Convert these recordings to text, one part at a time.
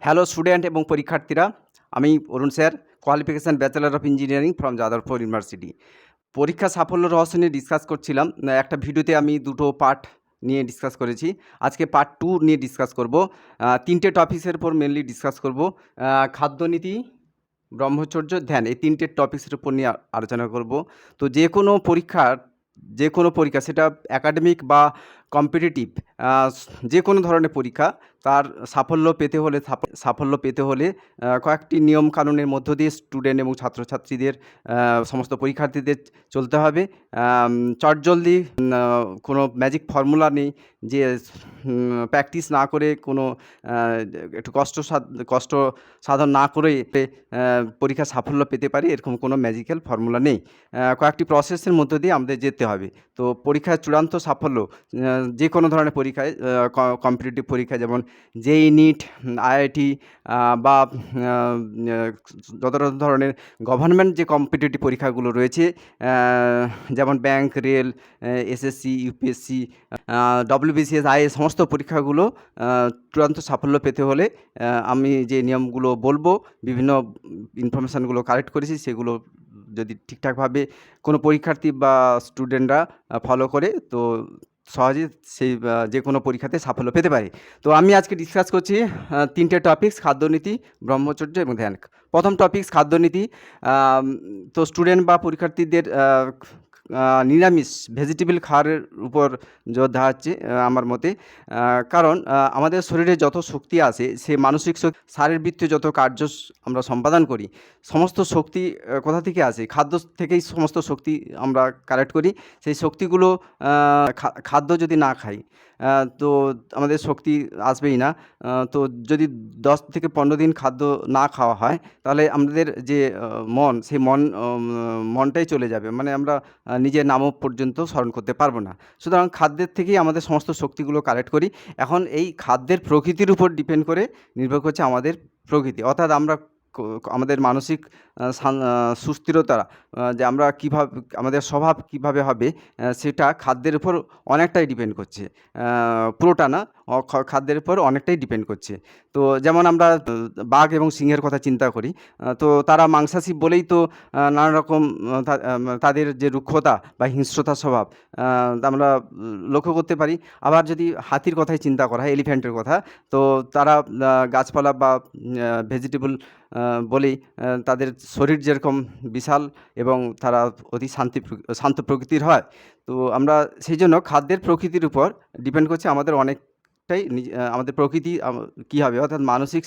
Hello student এবং পরীক্ষার্থীরা, আমি Arun sir, qualification bachelor of engineering from Jadavpur university. পরীক্ষা সাফল্য রহস্য নিয়ে ডিসকাস করছিলাম। একটা ভিডিওতে আমি দুটো পার্ট নিয়ে ডিসকাস করেছি। আজকে পার্ট 2 নিয়ে ডিসকাস করব। তিনটে টপিক্সের উপর মেনলি ডিসকাস করব। খাদ্যনীতি, ব্রহ্মচর্য, ধ্যান, এই তিনটে টপিক্সের উপর নিয়ে আলোচনা করব। তো যে কোনো পরীক্ষা সেটা একাডেমিক বা কম্পিটিটিভ, যে কোনো ধরনের পরীক্ষা, তার সাফল্য পেতে হলে কয়েকটি নিয়ম কানুনের মধ্য দিয়ে স্টুডেন্ট এবং ছাত্রছাত্রীদের, সমস্ত পরীক্ষার্থীদের চলতে হবে। চটজলদি কোনো ম্যাজিক ফর্মুলা নেই যে প্র্যাকটিস না করে কোনো একটু কষ্ট সাধন না করে পরীক্ষা সাফল্য পেতে পারি, এরকম কোনো ম্যাজিক্যাল ফর্মুলা নেই। কয়েকটি প্রসেসের মধ্য দিয়ে আমাদের যেতে হবে। তো পরীক্ষার চূড়ান্ত সাফল্য যে কোনো ধরনের পরীক্ষায়, কম্পিটিটিভ পরীক্ষায় যেমন জেই, নিট, আইআইটি বা যত ধরনের গভর্নমেন্ট যে কম্পিটিটিভ পরীক্ষাগুলো রয়েছে, যেমন bank, rail, SSC, UPSC, WBCS, IAS, সমস্ত পরীক্ষাগুলো চূড়ান্ত সাফল্য পেতে হলে আমি যে নিয়মগুলো বলবো, বিভিন্ন ইনফরমেশানগুলো কালেক্ট করেছি, সেগুলো যদি ঠিকঠাকভাবে কোনো পরীক্ষার্থী বা স্টুডেন্টরা ফলো করে, তো সহজে সেই যে কোনো পরীক্ষাতে সাফল্য পেতে পারে। তো আমি আজকে ডিসকাস করছি তিনটে টপিকস: খাদ্যনীতি, ব্রহ্মচর্য এবং ধ্যান। প্রথম টপিকস খাদ্যনীতি। তো স্টুডেন্ট বা পরীক্ষার্থীদের নিরামিষ ভেজিটেবল খাবারের উপর জোর দেওয়া হচ্ছে আমার মতে। কারণ আমাদের শরীরে যত শক্তি আছে, সে মানসিক শক্তি, শারীরবৃত্তীয় যত কার্য আমরা সম্পাদন করি, সমস্ত শক্তি কোথা থেকে আসে? খাদ্য থেকেই সমস্ত শক্তি আমরা কালেক্ট করি। সেই শক্তিগুলো খাদ্য যদি না খাই, তো আমাদের শক্তি আসবেই না। তো যদি 10 থেকে 15 দিন খাদ্য না খাওয়া হয়, তাহলে আমাদের যে মন, সেই মনটাই চলে যাবে, মানে আমরা নিজের নামও পর্যন্ত স্মরণ করতে পারবো না। সুতরাং খাদ্যের থেকেই আমাদের সমস্ত শক্তিগুলো কালেক্ট করি। এখন এই খাদ্যের প্রকৃতির উপর ডিপেন্ড করে নির্ভর করছে আমাদের প্রকৃতি, অর্থাৎ আমরা আমাদের মানসিক সুস্থিরতা, যে আমরা কীভাবে, আমাদের স্বভাব কীভাবে হবে, সেটা খাদ্যের উপর অনেকটাই ডিপেন্ড করছে। পুরোটা না, খাদ্যের উপর অনেকটাই ডিপেন্ড করছে। তো যেমন আমরা বাঘ এবং সিংহের কথা চিন্তা করি, তো তারা মাংসাশী বলেই তো নানা রকম তাদের যে রুক্ষতা বা হিংস্রতা স্বভাব আমরা লক্ষ্য করতে পারি। আবার যদি হাতির কথাই চিন্তা করা হয়, এলিফ্যান্টের কথা, তো তারা গাছপালা বা ভেজিটেবল বলেই তাদের শরীর যেরকম বিশাল এবং তারা অতি শান্ত প্রকৃতির হয়। তো আমরা সেই জন্য খাদ্যের প্রকৃতির উপর ডিপেন্ড করছে আমাদের অনেকটাই, আমাদের প্রকৃতি কী হবে, অর্থাৎ মানসিক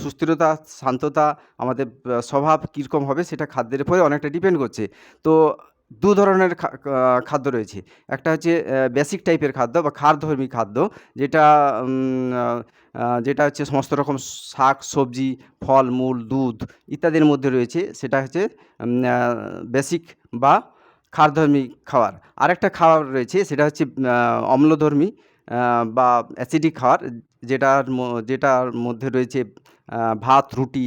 সুস্থিরতা, শান্ততা, আমাদের স্বভাব কীরকম হবে, সেটা খাদ্যের উপরে অনেকটা ডিপেন্ড করছে। তো দু ধরনের খাদ্য রয়েছে। একটা হচ্ছে বেসিক টাইপের খাদ্য বা খারধর্মী খাদ্য, যেটা হচ্ছে সমস্ত রকম শাক, সবজি, ফল মূল, দুধ ইত্যাদির মধ্যে রয়েছে, সেটা হচ্ছে বেসিক বা খারধর্মী খাবার। আরেকটা খাবার রয়েছে, সেটা হচ্ছে অম্লধর্মী বা অ্যাসিডিক খাবার, যেটার মধ্যে রয়েছে ভাত, রুটি,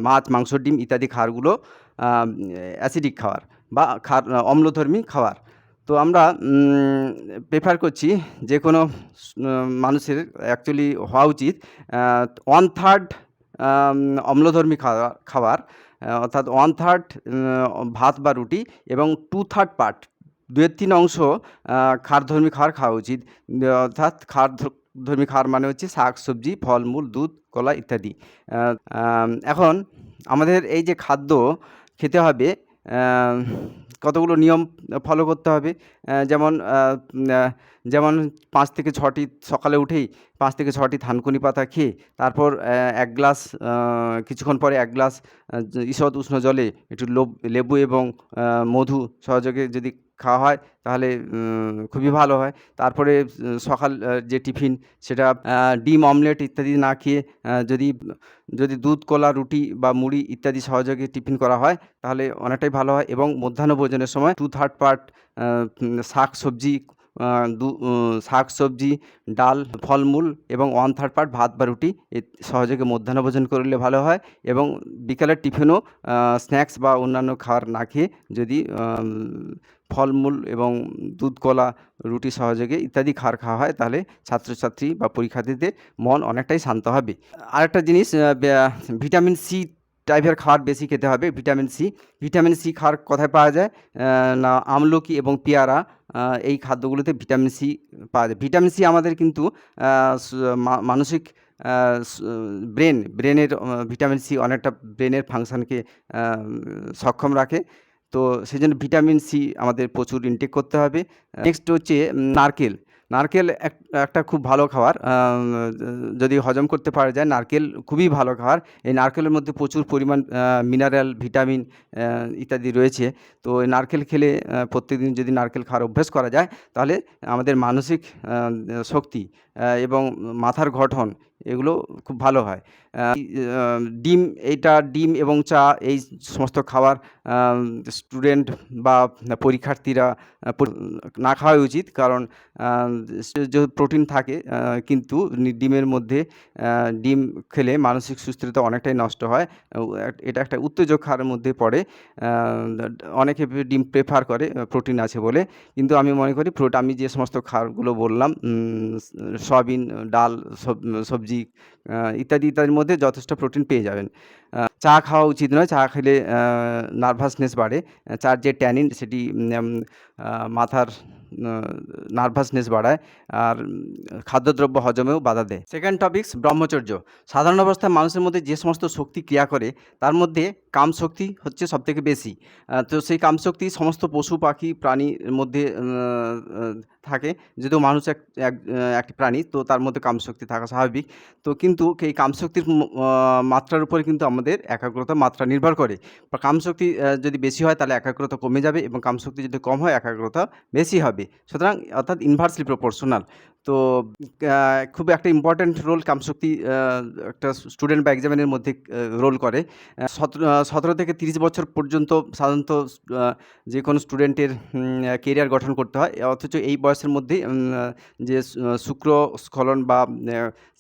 মাছ, মাংস, ডিম ইত্যাদি খাবারগুলো অ্যাসিডিক খাবার বা অম্লধর্মী খাবার। তো আমরা প্রেফার করছি যে কোনো মানুষের অ্যাকচুয়ালি হওয়া উচিত 1/3 অম্লধর্মী খাবার, অর্থাৎ 1/3 ভাত বা রুটি, এবং 2/3 পার্ট, 2/3 অংশ খারধর্মী খাবার খাওয়া উচিত। অর্থাৎ খারধর্মী খাবার মানে হচ্ছে শাক, সবজি, ফলমূল, দুধ, কলা ইত্যাদি। এখন আমাদের এই যে খাদ্য খেতে হবে, কতগুলো নিয়ম ফলো করতে হবে। যেমন 5 থেকে 6টি, সকালে উঠেই 5 থেকে 6টি থানকুনি পাতা খেয়ে, তারপর 1 গ্লাস, কিছুক্ষণ পরে 1 গ্লাস ঈষৎ উষ্ণ জলে একটু লেবু এবং মধু সহযোগে যদি খাওয়া হয়, তাহলে খুবই ভালো হয়। তারপরে সকাল যে টিফিন, সেটা ডিম, অমলেট ইত্যাদি না খেয়ে যদি দুধ, কলা, রুটি বা মুড়ি ইত্যাদি সহযোগে টিফিন করা হয়, তাহলে অনেকটাই ভালো হয়। এবং মধ্যাহ্ন ভোজনের সময় 2/3 পার্ট শাক, সবজি, শাকসবজি, ডাল, ফলমূল এবং 1/3 পার্ট ভাত বা রুটি সহযোগে মধ্যাহ্নভোজন করলে ভালো হয়। এবং বিকালের টিফিনও স্ন্যাক্স বা অন্যান্য খাবার না খেয়ে যদি ফলমূল এবং দুধ, কলা, রুটি সহযোগে ইত্যাদি খাবার খাওয়া হয়, তাহলে ছাত্রছাত্রী বা পরীক্ষার্থীদের মন অনেকটাই শান্ত হবে। আরেকটা জিনিস, ভিটামিন সি টাইপের খাবার বেশি খেতে হবে। ভিটামিন সি খাবার কোথায় পাওয়া যায়? না, আমলকি এবং পেয়ারা, এই খাদ্যগুলোতে ভিটামিন সি পাওয়া যায়। ভিটামিন সি আমাদের কিন্তু মানসিক ব্রেনের ভিটামিন সি অনেকটা ব্রেনের ফাংশনকে সক্ষম রাখে। তো সেই জন্য ভিটামিন সি আমাদের প্রচুর ইনটেক করতে হবে। নেক্সট হচ্ছে নারকেল। নারকেল একটা খুব ভালো খাবার, যদি হজম করতে পারা যায়, নারকেল খুবই ভালো খাবার। এই নারকেলের মধ্যে প্রচুর পরিমাণ মিনারেল, ভিটামিন ইত্যাদি রয়েছে। তো এই নারকেল খেলে, প্রত্যেকদিন যদি নারকেল খাওয়ার অভ্যাস করা যায়, তাহলে আমাদের মানসিক শক্তি এবং মাথার গঠন এগুলো খুব ভালো হয়। ডিম এবং চা, এই সমস্ত খাবার স্টুডেন্ট বা পরীক্ষার্থীরা না খাওয়াই উচিত, কারণ যে প্রোটিন থাকে, কিন্তু ডিমের মধ্যে ডিম খেলে মানসিক সুস্থতা অনেকটাই নষ্ট হয়। এটা একটা উত্তেজক খাবারের মধ্যে পড়ে। অনেকে ডিম প্রেফার করে প্রোটিন আছে বলে, কিন্তু আমি মনে করি আমি যে সমস্ত খাবারগুলো বললাম, সয়াবিন, ডাল, সবজি ইত্যাদির মধ্যে যথেষ্ট প্রোটিন পেয়ে যাবেন। চা খাওয়া উচিত নয়। চা খেলে নার্ভাসনেস বাড়ে। চার যে ট্যানিন, সেটি মাথার নার্ভাসনেস বাড়ায়, আর খাদ্যদ্রব্য হজমেও বাধা দেয়। সেকেন্ড টপিকস, ব্রহ্মচর্য। সাধারণ অবস্থায় মানুষের মধ্যে যে সমস্ত শক্তি ক্রিয়া করে, তার মধ্যে কাম শক্তি হচ্ছে সবথেকে বেশি। তো সেই কাম শক্তি সমস্ত পশু পাখি প্রাণীর মধ্যে থাকে। যদিও মানুষ একটি প্রাণী, তো তার মধ্যে কামশক্তি থাকা স্বাভাবিক। তো কিন্তু এই কামশক্তির মাত্রার উপরে কিন্তু আমাদের একাগ্রতার মাত্রা নির্ভর করে। বা কামশক্তি যদি বেশি হয়, তাহলে একাগ্রতা কমে যাবে, এবং কামশক্তি যদি কম হয়, একাগ্রতা বেশি হবে। সুতরাং অর্থাৎ ইনভার্সলি প্রপোর্শনাল। তো খুব একটা ইম্পর্ট্যান্ট রোল কামশক্তি একটা স্টুডেন্ট বা এক্সামিনের মধ্যে রোল করে। 17 থেকে 30 বছর পর্যন্ত সাধারণত যে কোনো স্টুডেন্টের কেরিয়ার গঠন করতে হয়, অথচ এই বয়সের মধ্যেই যে শুক্র স্খলন বা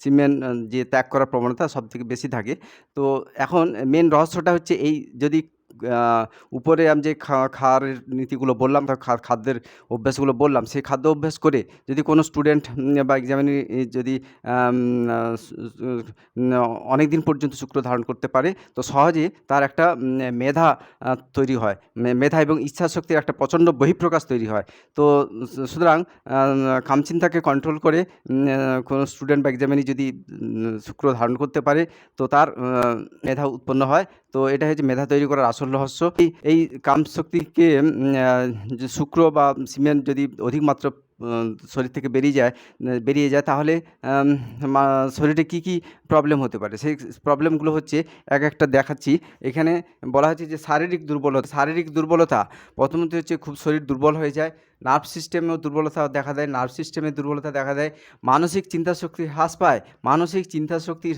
সিমেন যে ত্যাগ করার প্রবণতা সবথেকে বেশি থাকে। তো এখন মেন রহস্যটা হচ্ছে, এই যদি উপরে আমি যে খাওয়ারের নীতিগুলো বললাম, খাদ্যের অভ্যাসগুলো বললাম, সেই খাদ্য অভ্যাস করে যদি কোনো স্টুডেন্ট বা এক্সামিনি যদি অনেক দিন পর্যন্ত শুক্র ধারণ করতে পারে, তো সহজে তার একটা মেধা তৈরি হয়। মেধা এবং ইচ্ছাশক্তির একটা প্রচণ্ড বহিঃপ্রকাশ তৈরি হয়। তো সুতরাং কামচিন্তাকে কন্ট্রোল করে কোনো স্টুডেন্ট বা এক্সামিনি যদি শুক্র ধারণ করতে পারে, তো তার মেধা উৎপন্ন হয়। তো এটা হচ্ছে মেধা তৈরি করার আসল রহস্য। এই কামশক্তিকে যে শুক্র বা সিমেন্ট যদি অধিক মাত্রা শরীর থেকে বেরিয়ে যায়, তাহলে শরীরে কী কী প্রবলেম হতে পারে, সেই প্রবলেমগুলো হচ্ছে এক একটা দেখাচ্ছি। এখানে বলা হচ্ছে যে শারীরিক দুর্বলতা প্রথমত হচ্ছে খুব শরীর দুর্বল হয়ে যায়। নার্ভ সিস্টেমেও দুর্বলতা দেখা দেয়। মানসিক চিন্তাশক্তি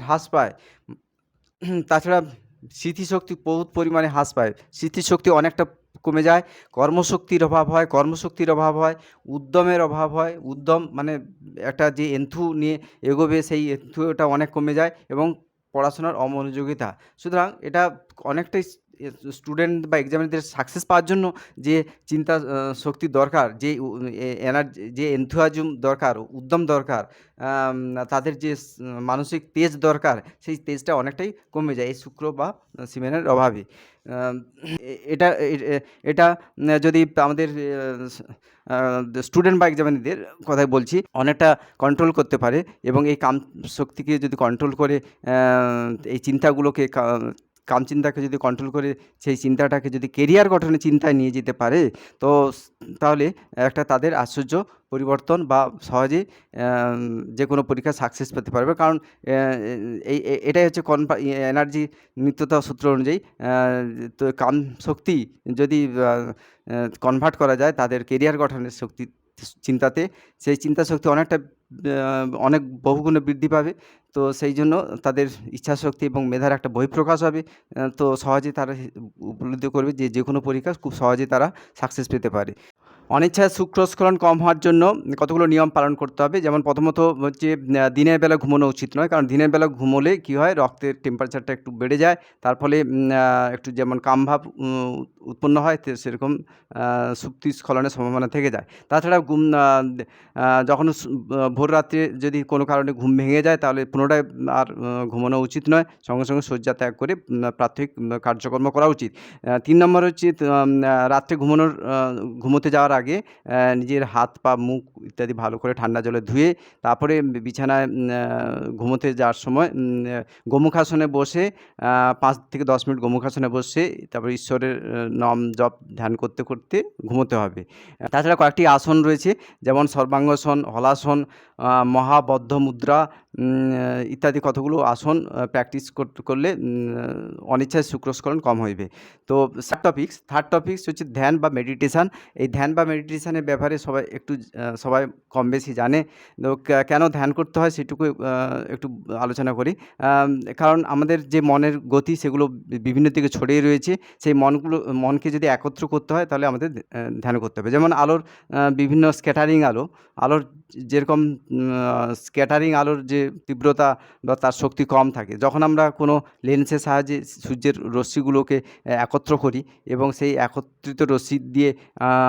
হ্রাস পায়। তাছাড়া স্মৃতিশক্তি বহুত পরিমাণে হ্রাস পায়। স্মৃতিশক্তি অনেকটা কমে যায়। কর্মশক্তির অভাব হয়। উদ্যমের অভাব হয়। উদ্যম মানে একটা যে এন্থু নিয়ে এগোবে, সেই এন্থুটা অনেক কমে যায়, এবং পড়াশোনার অমনোযোগিতা। সুতরাং এটা অনেকটাই স্টুডেন্ট বা এক্সামিনারদের সাকসেস পাওয়ার জন্য যে চিন্তা শক্তি দরকার, যে এনার্জি, যে এনথুয়াজম দরকার, উদ্যম দরকার, তাদের যে মানসিক তেজ দরকার, সেই তেজটা অনেকটাই কমে যায় এই শুক্র বা সিমেনের অভাবে। এটা এটা যদি আমাদের স্টুডেন্ট বা এক্সামিনারদের কথাই বলছি, অনেকটা কন্ট্রোল করতে পারে, এবং এই কাম শক্তিকে যদি কন্ট্রোল করে, এই চিন্তাগুলোকে কামচিন্তাকে যদি কন্ট্রোল করে, সেই চিন্তাটাকে যদি কেরিয়ার গঠনের চিন্তায় নিয়ে যেতে পারে, তো তাহলে একটা তাদের আশ্চর্য পরিবর্তন, বা সহজেই যে কোনো পরীক্ষায় সাকসেস পেতে পারবে। কারণ এটাই হচ্ছে এনার্জি নিত্যতা সূত্র অনুযায়ী, তো কাম শক্তি যদি কনভার্ট করা যায় তাদের কেরিয়ার গঠনের শক্তি চিন্তাতে, সেই চিন্তা শক্তি অনেক বহুগুণে বৃদ্ধি পাবে। তো সেই জন্য তাদের ইচ্ছাশক্তি এবং মেধার একটা বহিঃপ্রকাশ হবে। তো সহজেই তারা উপলব্ধি করবে যে কোনো পরীক্ষা খুব সহজেই তারা সাকসেস পেতে পারে। অনিচ্ছায় শুক্রস্খলন কম হওয়ার জন্য কতগুলো নিয়ম পালন করতে হবে। যেমন প্রথমত হচ্ছে দিনের বেলা ঘুমানো উচিত নয়। কারণ দিনের বেলা ঘুমোলে কী হয়, রক্তের টেম্পারেচারটা একটু বেড়ে যায়। তার ফলে একটু যেমন কামভাব উৎপন্ন হয়, সেরকম শক্তিস্খলনের সম্ভাবনা থেকে যায়। তাছাড়া যখন ভোর রাত্রে যদি কোনো কারণে ঘুম ভেঙে যায়, তাহলে পুনরায় আর ঘুমানো উচিত নয়। সঙ্গে সঙ্গে শয্যা ত্যাগ করে প্রাথমিক কার্যকর্ম করা উচিত। ৩ নম্বর হচ্ছে রাত্রে ঘুমোতে যাওয়ার আগে নিজের হাত পা মুখ ইত্যাদি ভালো করে ঠান্ডা জলে ধুয়ে তারপরে বিছানায় ঘুমোতে যাওয়ার সময় গোমুখাসনে বসে ৫ থেকে ১০ মিনিট গোমুখাসনে বসে তারপরে ঈশ্বরের নাম জপ ধ্যান করতে করতে ঘুমোতে হবে। তাছাড়া কয়েকটি আসন রয়েছে, যেমন সর্বাঙ্গাসন, হলাসন, মহাবদ্ধ মুদ্রা ইত্যাদি কতগুলো আসন প্র্যাকটিস করলে অনিচ্ছায় শুক্রস্খলন কম হইবে। তো থার্ড টপিকস হচ্ছে ধ্যান বা মেডিটেশান। এই ধ্যান বা মেডিটেশানের ব্যাপারে সবাই কম বেশি জানে। তো কেন ধ্যান করতে হয় সেটুকু একটু আলোচনা করি। কারণ আমাদের যে মনের গতি সেগুলো বিভিন্ন দিকে ছড়িয়ে রয়েছে। সেই মনকে যদি একত্র করতে হয়, তাহলে আমাদের ধ্যান করতে হবে। যেমন আলোর বিভিন্ন আলোর যেরকম স্ক্যাটারিং আলোর যে তীব্রতা বা তার শক্তি কম থাকে, যখন আমরা কোনো লেন্সের সাহায্যে সূর্যের রশ্মিগুলোকে একত্র করি এবং সেই একত্রিত রশ্মি দিয়ে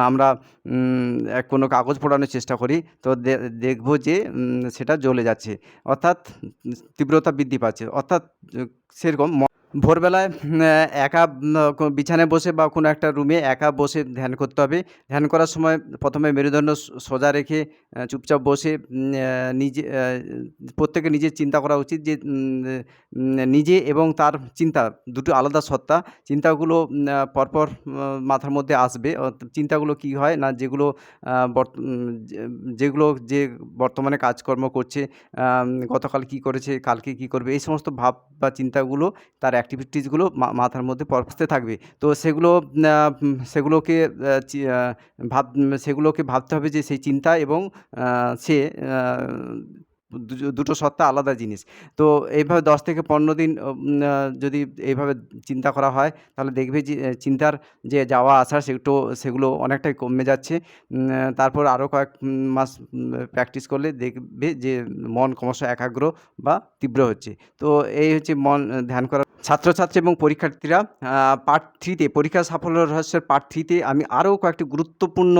আমরা কোনো কাগজ পোড়ানোর চেষ্টা করি, তো দেখব যে সেটা জ্বলে যাচ্ছে, অর্থাৎ তীব্রতা বৃদ্ধি পাচ্ছে। অর্থাৎ সেরকম ভোরবেলায় একা বিছানায় বসে বা কোনো একটা রুমে একা বসে ধ্যান করতে হবে। ধ্যান করার সময় প্রথমে মেরুদণ্ড সোজা রেখে চুপচাপ বসে প্রত্যেকের নিজের চিন্তা করা উচিত যে নিজে এবং তার চিন্তা দুটো আলাদা সত্তা। চিন্তাগুলো পরপর মাথার মধ্যে আসবে। চিন্তাগুলো কী হয় না, যেগুলো যে বর্তমানে কাজকর্ম করছে, গতকাল কী করেছে, কালকে কী করবে, এই সমস্ত ভাব বা চিন্তাগুলো, তার অ্যাক্টিভিটিসগুলো মাথার মধ্যে আসতে থাকবে। তো সেগুলোকে ভাবতে হবে যে সেই চিন্তা এবং সে দুটো সত্তা আলাদা জিনিস। তো এইভাবে ১০ থেকে ১৫ দিন যদি এইভাবে চিন্তা করা হয়, তাহলে দেখবে যে চিন্তার যে যাওয়া আসা সেগুলো অনেকটাই কমে যাচ্ছে। তারপর আরও কয়েক মাস প্র্যাকটিস করলে দেখবে যে মন ক্রমশ একাগ্র বা তীব্র হচ্ছে। তো এই হচ্ছে ধ্যান করা। ছাত্রছাত্রী এবং পরীক্ষার্থীরা, পার্ট 3-তে পরীক্ষা সাফল্য রহস্যের পার্ট 3-তে আমি আরও কয়েকটি গুরুত্বপূর্ণ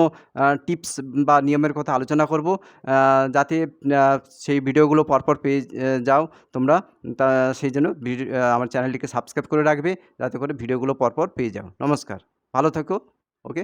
টিপস বা নিয়মের কথা আলোচনা করব, যাতে সেই ভিডিওগুলো পরপর পেয়ে যাও তোমরা। সেই জন্য আমার চ্যানেলটিকে সাবস্ক্রাইব করে রাখবে, যাতে করে ভিডিওগুলো পরপর পেয়ে যাও। নমস্কার, ভালো থেকো। ওকে।